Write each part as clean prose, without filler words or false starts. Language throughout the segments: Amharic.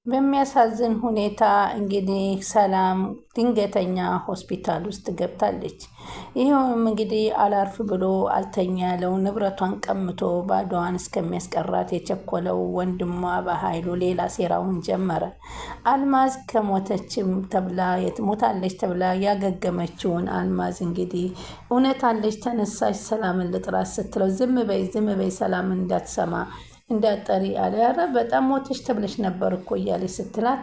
በሚያሳዝን ሁኔታ እንግዲህ ሰላም ድንገተኛ ሆስፒታል ውስጥ ገብታለች። ይኸውም እንግዲህ አላርፍ ብሎ አልተኛ ያለው ንብረቷን ቀምቶ ባዶዋን እስከሚያስቀራት የቸኮለው ወንድሟ በኃይሉ ሌላ ሴራውን ጀመረ። አልማዝ ከሞተችም ተብላ ሞታለች ተብላ ያገገመችውን አልማዝ እንግዲህ እውነት አለች ተነሳች ሰላምን ልጥራት ስትለው ዝም በይ ሰላም እንዳትሰማ እንዳጠሪ አለ። ኧረ በጣም ሞትሽ ተብለሽ ነበር እኮ እያለች ስትላት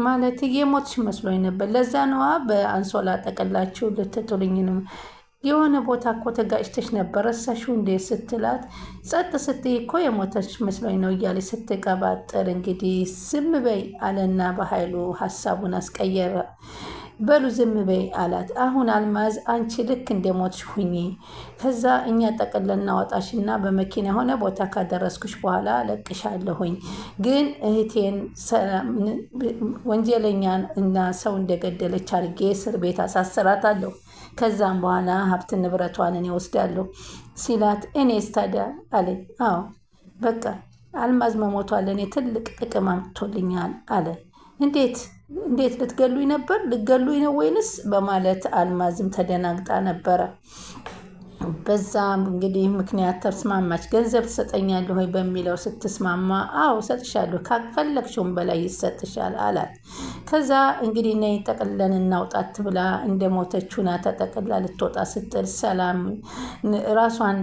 ማለት የሞትሽ መስሎኝ ነበር፣ ለዛ ነዋ በአንሶላ ጠቀላችሁ ልትጥሉኝንም የሆነ ቦታ እኮ ተጋጭተሽ ነበር ረሳሽው እንዴ ስትላት ጸጥ ስትይ እኮ የሞተች መስሎኝ ነው እያለች ስትቀባጥር እንግዲህ ዝም በይ አለና በኃይሉ ሀሳቡን አስቀየረ። በሉ ዝም በይ አላት። አሁን አልማዝ አንቺ ልክ እንደሞትሽ ሁኚ፣ ከዛ እኛ ጠቅለን እናወጣሽና በመኪና የሆነ ቦታ ካደረስኩሽ በኋላ ለቅሻለሁኝ። ግን እህቴን ወንጀለኛን እና ሰው እንደገደለች አድርጌ እስር ቤት አሳስራታለሁ። ከዛም በኋላ ሀብት ንብረቷን እኔ ወስዳለሁ ሲላት እኔስ ታዲያ አለ። አዎ በቃ አልማዝ መሞቷ ለእኔ ትልቅ ጥቅም አምጥቶልኛል አለ። እንዴት ልትገሉኝ ነበር? ልትገሉኝ ነው ወይንስ? በማለት አልማዝም ተደናግጣ ነበረ። በዛም እንግዲህ ምክንያት ተስማማች። ገንዘብ ትሰጠኛለህ ወይ በሚለው ስትስማማ አዎ እሰጥሻለሁ፣ ካፈለግሽውም በላይ ይሰጥሻል አላት። ከዛ እንግዲህ ነይ ጠቅልለን እናውጣት ብላ እንደ ሞተች ሁና ተጠቅላ ልትወጣ ስትል ሰላም ራሷን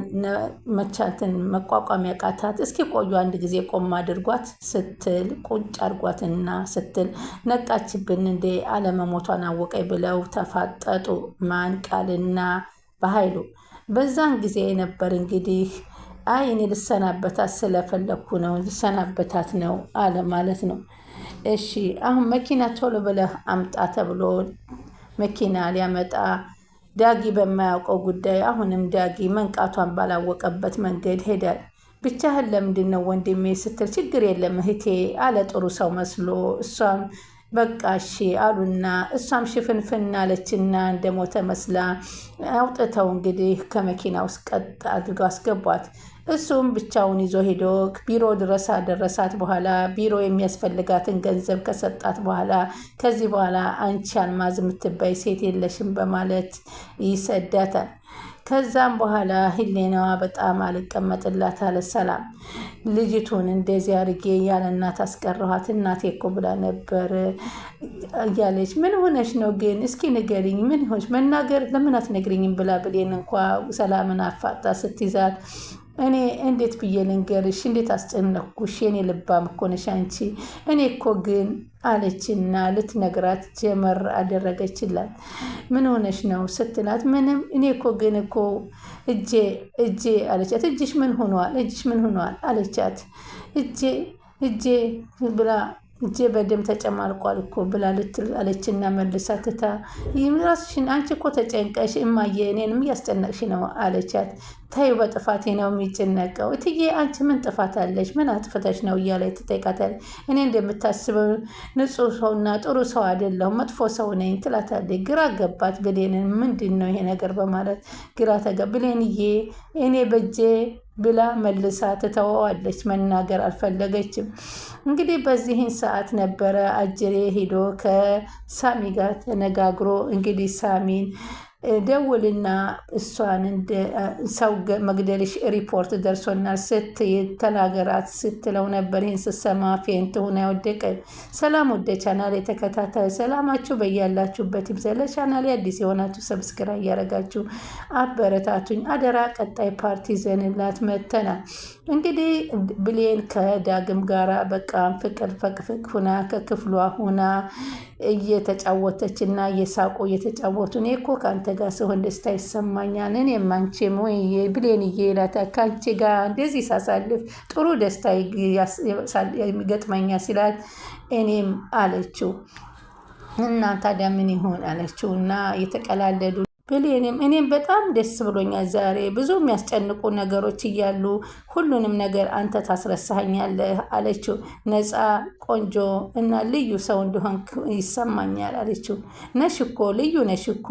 መቻትን መቋቋም ያቃታት። እስኪ ቆዩ አንድ ጊዜ ቆም አድርጓት ስትል ቁጭ አድርጓትና ስትል ነቃችብን እንዴ አለመሞቷን አወቀኝ ብለው ተፋጠጡ ማን ቃልና በኃይሉ። በዛን ጊዜ ነበር እንግዲህ አይ እኔ ልሰናበታት ስለፈለግኩ ነው ልሰናበታት ነው አለ ማለት ነው። እሺ አሁን መኪና ቶሎ ብለህ አምጣ ተብሎ መኪና ሊያመጣ ዳጊ በማያውቀው ጉዳይ አሁንም ዳጊ መንቃቷን ባላወቀበት መንገድ ሄዳል። ብቻህን ለምንድን ነው ወንድሜ ስትል ችግር የለም እህቴ አለ ጥሩ ሰው መስሎ። እሷም በቃ እሺ አሉና እሷም ሽፍንፍን አለችና እንደሞተ መስላ አውጥተው እንግዲህ ከመኪና ውስጥ ቀጥ አድርገው አስገቧት። እሱም ብቻውን ይዞ ሄዶ ቢሮ ድረስ አደረሳት። በኋላ ቢሮ የሚያስፈልጋትን ገንዘብ ከሰጣት በኋላ ከዚህ በኋላ አንቺ አልማዝ የምትባይ ሴት የለሽም በማለት ይሰዳታል። ከዛም በኋላ ህሌናዋ በጣም አልቀመጥላት አለ። ሰላም ልጅቱን እንደዚህ አድርጌ ያለ እናት አስቀረኋት፣ እናቴ እኮ ብላ ነበር እያለች ምን ሆነሽ ነው ግን እስኪ ንገሪኝ፣ ምን ሆነሽ መናገር ለምን አትነግሪኝም ብላ ብሌን እንኳ ሰላምን አፋጣ ስትይዛት እኔ እንዴት ብዬ ልንገርሽ? እንዴት አስጨነኩሽ? የኔ ልባም እኮ ነሽ አንቺ። እኔ እኮ ግን አለችና ልትነግራት ጀመር አደረገችላት። ምን ሆነሽ ነው ስትላት ምንም እኔ እኮ ግን እኮ እጄ አለቻት። እጅሽ ምን ሆኗል አለቻት። እጄ ብላ እጄ በደም ተጨማልቋል እኮ ብላ ልትል አለችና መልሳ ትታ ራስሽን አንቺ እኮ ተጨንቀሽ እማዬ እኔንም እያስጨነቅሽ ነው አለቻት። ታዩ በጥፋቴ ነው የሚጨነቀው እትዬ አንቺ ምን ጥፋት አለሽ? ምን አጥፍተሽ ነው እያለች ትጠይቃታለች። እኔ እንደምታስበው ንጹሕ ሰውና ጥሩ ሰው አይደለሁም መጥፎ ሰው ነኝ ትላታለች። ግራ ገባት ብሌንን። ምንድን ነው ይሄ ነገር በማለት ግራ ብሌንዬ እኔ በጄ ብላ መልሳ ትተወዋለች። መናገር አልፈለገችም። እንግዲህ በዚህን ሰዓት ነበረ አጅሬ ሄዶ ከሳሚ ጋር ተነጋግሮ እንግዲህ ሳሚን ደውልና እሷን ሰው መግደልሽ ሪፖርት ደርሶናል ተናገራት ስትለው ነበር። ይህን ስትሰማ ፌንት ሆና ወደቀ። ሰላም ወደ ቻናል የተከታታዩ ሰላማችሁ በያላችሁበት ይብዛ። ለቻናል አዲስ የሆናችሁ ሰብስክራይብ እያደረጋችሁ አበረታቱኝ አደራ። ቀጣይ ፓርቲ ዘንላት መተናል። እንግዲህ ብሌን ከዳግም ጋራ በቃ ፍቅር ፈቅፍቅ ሁና ከክፍሏ ሁና እየተጫወተች እና እየሳቁ እየተጫወቱ እኔ እኮ ከአንተ ጋር ስሆን ደስታ ይሰማኛል፣ እኔም አንቺም ወይ ብሌንዬ ይላታል። ከአንቺ ጋር እንደዚህ ሳሳልፍ ጥሩ ደስታ የሚገጥመኛል ሲላት እኔም አለችው። እና ታዲያ ምን ይሆን አለችው እና የተቀላለዱ ብሌንም እኔም በጣም ደስ ብሎኛል ዛሬ ብዙ የሚያስጨንቁ ነገሮች እያሉ ሁሉንም ነገር አንተ ታስረሳኛለህ አለችው። ነፃ ቆንጆ እና ልዩ ሰው እንደሆን ይሰማኛል አለችው። ነሽኮ ልዩ ነሽኮ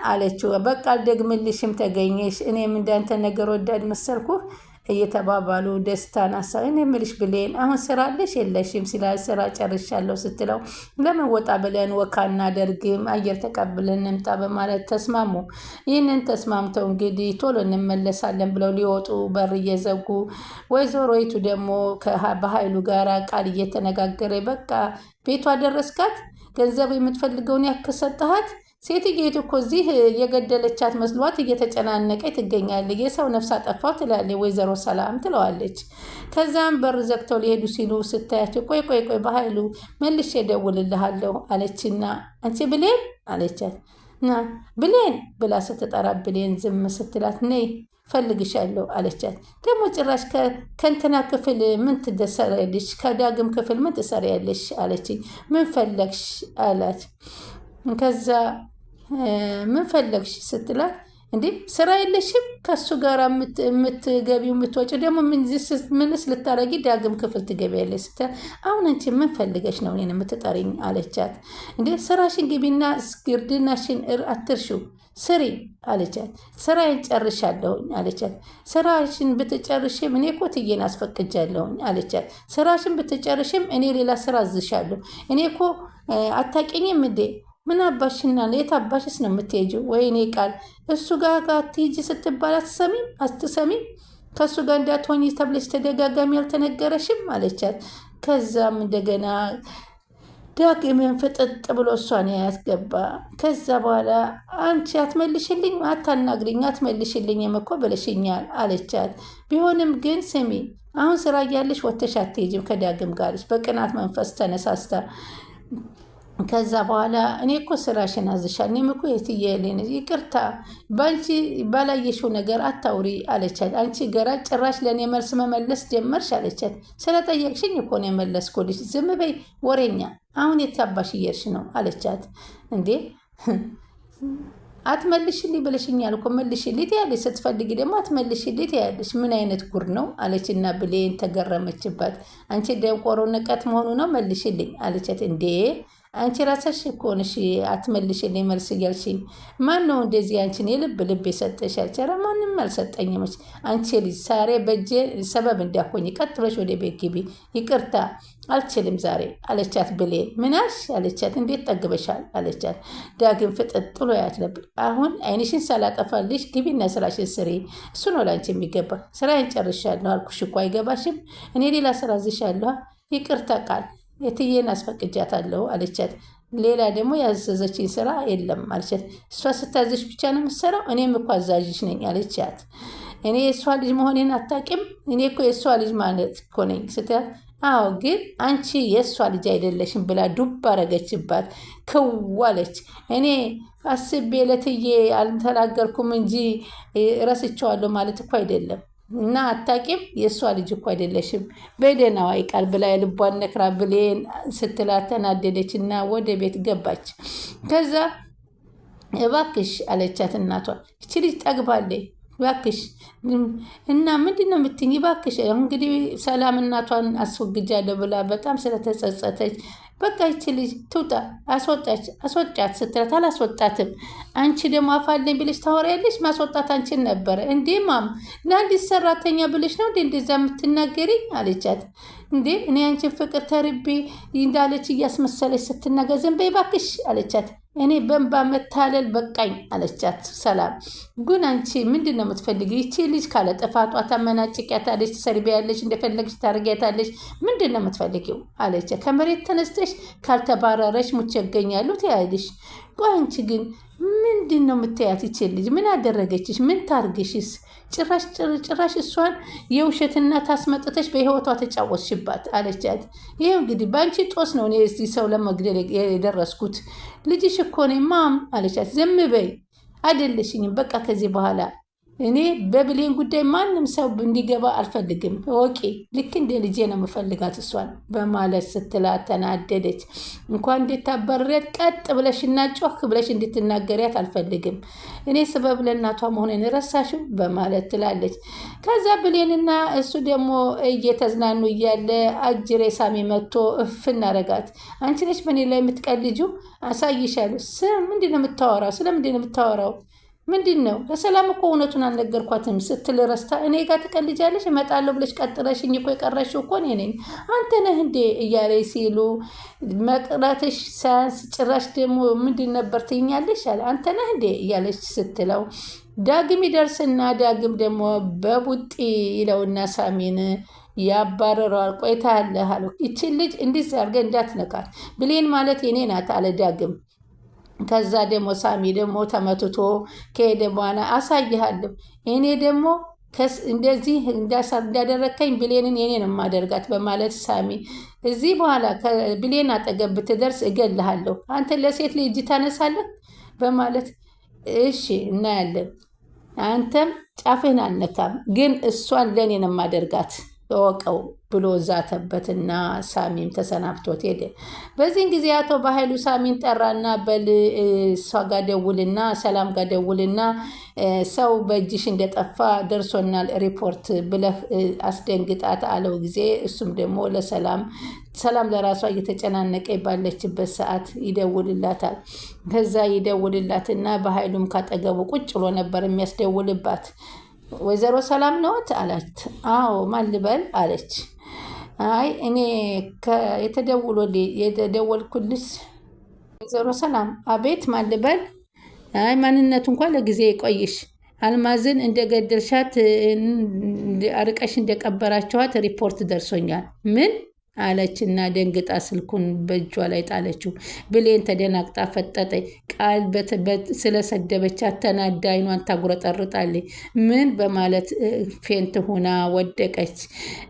አለችው። በቃ አልደግምልሽም ተገኘሽ። እኔም እንዳንተ ነገር ወዳድ መሰልኩ እየተባባሉ ደስታን አሳብ እኔ የምልሽ ብሌን አሁን ስራ አለሽ የለሽም ሲላል ስራ ጨርሻለሁ ስትለው ለምን ወጣ ብለን ወካ እናደርግም አየር ተቀብለን እንምጣ በማለት ተስማሙ። ይህንን ተስማምተው እንግዲህ ቶሎ እንመለሳለን ብለው ሊወጡ በር እየዘጉ ወይዘሮይቱ ደግሞ በኃይሉ ጋር ቃል እየተነጋገረ በቃ ቤቷ ደረስካት ገንዘብ የምትፈልገውን ያክል ሰጠሃት ሴትየቱ እኮ እዚህ የገደለቻት መስሏት እየተጨናነቀች ትገኛለች። የሰው ነፍስ አጠፋው ትላለች ወይዘሮ ሰላም ትለዋለች። ከዛም በር ዘግተው ሊሄዱ ሲሉ ስታያቸው ቆይ በኃይሉ መልሼ እደውልልሃለሁ አለችና አንቺ ብሌን አለቻት። ና ብሌን ብላ ስትጠራ ብሌን ዝም ስትላት ነይ ፈልግሻለሁ አለቻት። ደግሞ ጭራሽ ከእንትና ክፍል ምን ትሰሪያለሽ? ከዳግም ክፍል ምን ትሰሪያለሽ አለችኝ። ምን ፈለግሽ አላት። ከዛ ምን ፈለግሽ ስትላት እንዴ ስራ የለሽም ከሱ ጋር የምትገቢው የምትወጪው ደግሞ ምንስ ልታረጊ ዳግም ክፍል ትገቢያለሽ ስትላት አሁን አንቺ ምን ፈልገሽ ነው እኔን የምትጠሪኝ አለቻት። እንዴ ስራሽን ግቢና ግርድናሽን አትርሺው ስሪ አለቻት። ስራዬን ጨርሻለሁኝ አለቻት። ስራሽን ብትጨርሽም እኔ እኮ እትዬን አስፈቅጃለሁኝ አለቻት። ስራሽን ብትጨርሽም እኔ ሌላ ስራ አዝሻለሁ። እኔ እኮ አታውቂኝም እንዴ ምን አባሽና የት አባሽስ ነው የምትሄጂው? ወይኔ ቃል እሱ ጋር አትሂጂ ስትባል አትሰሚም? ከእሱ ጋር እንዳትሆኝ ተብለሽ ተደጋጋሚ ያልተነገረሽም አለቻት። ከዛም እንደገና ዳግምን ፍጥጥ ብሎ እሷን ያስገባ። ከዛ በኋላ አንቺ አትመልሽልኝ አታናግሪኝ አትመልሽልኝም እኮ ብለሽኛል አለቻት። ቢሆንም ግን ስሚ አሁን ስራ እያለሽ ወተሽ አትሄጂም ከዳግም ጋርሽ በቅናት መንፈስ ተነሳስታ ከዛ በኋላ እኔ እኮ ስራሽን አዝሻል እኔም እኮ የትየልን ይቅርታ በአንቺ ባላየሽው ነገር አታውሪ አለቻት። አንቺ ገራጭ ጭራሽ ለእኔ መልስ መመለስ ጀመርሽ አለቻት። ስለጠየቅሽኝ እኮ ነው የመለስኩልሽ ዝም በይ ወሬኛ አሁን የታባሽ እየርሽ ነው አለቻት። እንዴ አትመልሽልኝ ብለሽኛል እኮ መልሽልኝ ትያለሽ ስትፈልጊ ደግሞ አትመልሽልኝ ትያለሽ ምን አይነት ጉር ነው አለችና ብሌን ተገረመችባት። አንቺ ደንቆሮ ንቀት መሆኑ ነው መልሽልኝ አለቻት። እንዴ አንቺ ራስሽ እኮ ነሽ አትመልሽልኝ መልስ እያልሽኝ ማን ነው እንደዚህ አንቺን ልብ የሰጠሽ? ኧረ ማንም አልሰጠኝም። አንቺ ልጅ ዛሬ በእጄ ሰበብ እንዳኮኝ ቀጥ ብለሽ ወደ ቤት ግቢ። ይቅርታ አልችልም ዛሬ አለቻት ብሌን። ምን አልሽ አለቻት። እንዴት ጠግበሻል አለቻት። ዳግም ፍጥጥ ብሎ ያት ነበር። አሁን አይንሽን ሳላጠፋልሽ ግቢና ስራሽን ስሪ። እሱ ነው ላንቺ የሚገባ። ስራዬን ጨርሻለሁ አልኩሽ እኮ አይገባሽም? እኔ ሌላ ስራ ዝሻለሁ። ይቅርታ ቃል የትዬን አስፈቅጃታለሁ አለቻት። ሌላ ደግሞ ያዘዘችኝ ስራ የለም አለቻት። እሷ ስታዘሽ ብቻ ነው የምትሰራው? እኔም እኮ አዛዥሽ ነኝ አለቻት። እኔ የእሷ ልጅ መሆኔን አታውቂም? እኔ እኮ የእሷ ልጅ ማለት እኮ ነኝ ስትላት አዎ ግን አንቺ የእሷ ልጅ አይደለሽም ብላ ዱብ አረገችባት። ክዋለች። እኔ አስቤ ለትዬ አልተናገርኩም እንጂ ረስቸዋለሁ ማለት እኮ አይደለም እና አታቂም የእሷ ልጅ እኮ አይደለሽም በደህናዋ ይቃል ብላ የልቧን ነክራ ብሌን ስትላት ተናደደች እና ወደ ቤት ገባች። ከዛ እባክሽ አለቻት እናቷ እቺ ልጅ ጠግባለች እባክሽ እና ምንድን ነው የምትይኝ? እባክሽ እንግዲህ ሰላም እናቷን አስወግጃለሁ ብላ በጣም ስለተጸጸተች በቃ ይቺ ልጅ ትውጣ አስወጫት ስትላት አላስወጣትም። አንቺ ደግሞ አፋለኝ ብለሽ ታወሪያለሽ። ማስወጣት አንቺን ነበረ እንዴ ማም ለአንዲት ሰራተኛ ብለሽ ነው እንደዛ የምትናገሪኝ አለቻት። እንዴ እኔ አንቺን ፍቅር ተርቤ እንዳለች እያስመሰለች ስትናገር ዝም በይ እባክሽ አለቻት። እኔ በእንባ መታለል በቃኝ አለቻት ሰላም። ግን አንቺ ምንድን ነው የምትፈልጊው? ይቺ ልጅ ካለ ጥፋቷ ታመናጭቂያታለሽ፣ ትሰርቢያለሽ፣ እንደፈለግሽ ታደርጊያታለሽ። ምንድን ነው የምትፈልጊው አለቻት። ከመሬት ተነስተሽ ካልተባረረሽ ሙቼ እገኛለሁ ትያለሽ። ቆይ አንቺ ግን ምንድን ነው የምትያት? ይቺ ልጅ ምን አደረገችሽ? ምን ታርግሽስ? ጭራሽ እሷን የውሸት እናት አስመጥተሽ በህይወቷ ተጫወትሽባት አለቻት። ይሄው እንግዲህ በአንቺ ጦስ ነው እኔ እዚህ ሰው ለመግደል የደረስኩት። ልጅሽ እኮ ነኝ ማም አለቻት። ዝም በይ አይደለሽኝም። በቃ ከዚህ በኋላ እኔ በብሌን ጉዳይ ማንም ሰው እንዲገባ አልፈልግም። ወቂ ልክ እንደ ልጄ ነው የምፈልጋት እሷን በማለት ስትላት ተናደደች። እንኳን እንድታባረሪያት ቀጥ ብለሽና ጮክ ብለሽ እንድትናገሪያት አልፈልግም። እኔ ስበብ ለእናቷ መሆኔን ረሳሽው በማለት ትላለች። ከዛ ብሌንና እሱ ደግሞ እየተዝናኑ እያለ አጅሬ ሳሚ መጥቶ እፍ እናረጋት። አንቺ ነሽ በእኔ ላይ የምትቀልጂው? አሳይሻለሁ። ምንድን ነው የምታወራው? ስለምንድን ነው የምታወራው? ምንድን ነው? ለሰላም እኮ እውነቱን አልነገርኳትም ስትል ረስታ እኔ ጋር ትቀልጃለሽ፣ እመጣለሁ ብለሽ ቀጥረሽኝ እኮ የቀረሽው እኮ እኔ ነኝ፣ አንተ ነህ እንዴ እያለች ሲሉ መቅረትሽ ሳያንስ ጭራሽ ደግሞ ምንድን ነበር ትይኛለሽ አለ። አንተ ነህ እንዴ እያለች ስትለው ዳግም ይደርስና ዳግም ደግሞ በቡጢ ይለውና ሳሚን ያባረረዋል። ቆይታ ያለህ አሉ። ይችን ልጅ እንዲህ አድርገህ እንዳትነካት ብሌን ማለት የኔ ናት አለ ዳግም። ከዛ ደግሞ ሳሚ ደግሞ ተመትቶ ከሄደ በኋላ አሳይሃለሁ እኔ ደግሞ እንደዚህ እንዳደረከኝ ብሌንን የኔን የማደርጋት በማለት ሳሚ እዚህ በኋላ ከብሌን አጠገብ ብትደርስ እገልሃለሁ፣ አንተ ለሴት ልጅ እጅ ታነሳለህ በማለት እሺ እናያለን፣ አንተም ጫፍህን አልነካም፣ ግን እሷን ለእኔን የማደርጋት እወቀው ብሎ ዛተበትና ሳሚም ተሰናብቶት ሄደ። በዚህን ጊዜ አቶ በኃይሉ ሳሚን ጠራና በል እሷ ጋር ደውልና ሰላም ጋር ደውልና ሰው በእጅሽ እንደጠፋ ደርሶናል ሪፖርት ብለህ አስደንግጣት አለው ጊዜ እሱም ደግሞ ሰላም ለራሷ እየተጨናነቀ ባለችበት ሰዓት ይደውልላታል። ከዛ ይደውልላትና በኃይሉም ካጠገቡ ቁጭ ብሎ ነበር የሚያስደውልባት። ወይዘሮ ሰላም ነዎት አላት። አዎ ማን ልበል አለች። አይ እኔ የተደወልኩልሽ ወይዘሮ ሰላም። አቤት ማን ልበል? አይ ማንነቱ እንኳን ለጊዜ ይቆይሽ፣ አልማዝን እንደገደልሻት አርቀሽ እንደቀበራችኋት ሪፖርት ደርሶኛል። ምን አለች እና ደንግጣ ስልኩን በእጇ ላይ ጣለችው። ብሌን ተደናግጣ ፈጠጠ። ቃል ስለሰደበቻት ተናዳ አይኗን ታጉረጠርጣለች። ምን በማለት ፌንት ሆና ወደቀች።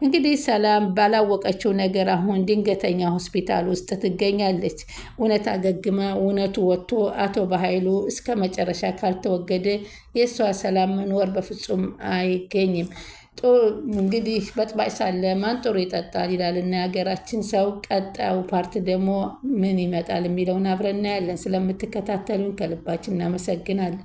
እንግዲህ ሰላም ባላወቀችው ነገር አሁን ድንገተኛ ሆስፒታል ውስጥ ትገኛለች። እውነት አገግማ እውነቱ ወጥቶ አቶ በኃይሉ እስከ መጨረሻ ካልተወገደ የእሷ ሰላም መኖር በፍጹም አይገኝም። እንግዲህ በጥባጭ ሳለ ማን ጥሩ ይጠጣል ይላል እና የሀገራችን ሰው። ቀጣዩ ፓርት ደግሞ ምን ይመጣል የሚለውን አብረን እናያለን። ስለምትከታተሉን ከልባችን እናመሰግናለን።